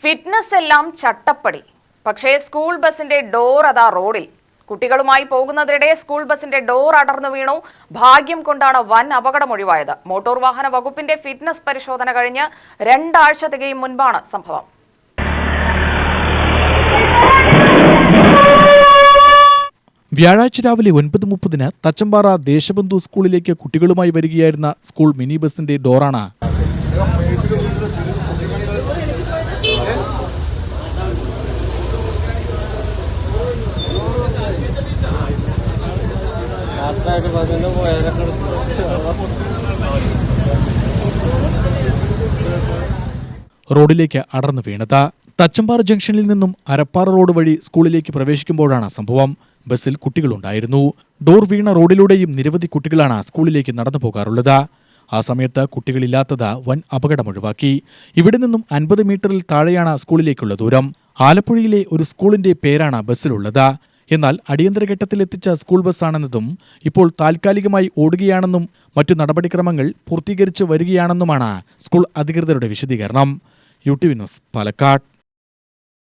Fitness എല്ലാം ചട്ടപ്പടി. പക്ഷേ school ബസിന്റെ ഡോർ അതാ റോഡിൽ. കുട്ടികളുമായി പോകുന്നതിനിടെ സ്കൂൾ ബസിന്റെ ഡോർ അടർന്നു വീണു. ഭാഗ്യം കൊണ്ടാണ് വൻ അപകടമൊഴിവായത്. മോട്ടോർ വാഹന വകുപ്പിന്റെ ഫിറ്റ്നസ് പരിശോധന കഴിഞ്ഞ് 2 ആഴ്ച തികയും മുൻപാണ് സംഭവം. വ്യാഴാഴ്ച രാവിലെ 9:30 തച്ചമ്പാറ ദേശബന്ധു സ്കൂളിലേക്ക് കുട്ടികളുമായി വരികയായിരുന്ന സ്കൂൾ മിനി ബസിന്റെ ഡോറാണ് റോഡിലേക്ക് അടർന്നു വീണത്. തച്ചമ്പാറ ജംഗ്ഷനിൽ നിന്നും അരപ്പാറ റോഡ് വഴി സ്കൂളിലേക്ക് പ്രവേശിക്കുമ്പോഴാണ് സംഭവം. ബസ്സിൽ കുട്ടികളുണ്ടായിരുന്നു. ഡോർ വീണ റോഡിലൂടെയും നിരവധി കുട്ടികളാണ് സ്കൂളിലേക്ക് നടന്നു പോകാറുള്ളത്. ആ സമയത്ത് കുട്ടികളില്ലാത്തത് വൻ അപകടമൊഴിവാക്കി. ഇവിടെ നിന്നും 50 മീറ്ററിൽ താഴെയാണ് സ്കൂളിലേക്കുള്ള ദൂരം. ആലപ്പുഴയിലെ ഒരു സ്കൂളിന്റെ പേരാണ് ബസ്സിലുള്ളത്. എന്നാൽ അടിയന്തര ഘട്ടത്തിലെത്തിച്ച സ്കൂൾ ബസ്സാണെന്നതും ഇപ്പോൾ താൽക്കാലികമായി ഓടുകയാണെന്നും മറ്റു നടപടിക്രമങ്ങൾ പൂർത്തീകരിച്ചു വരികയാണെന്നുമാണ് സ്കൂൾ അധികൃതരുടെ വിശദീകരണം. UTV news, Palakkad.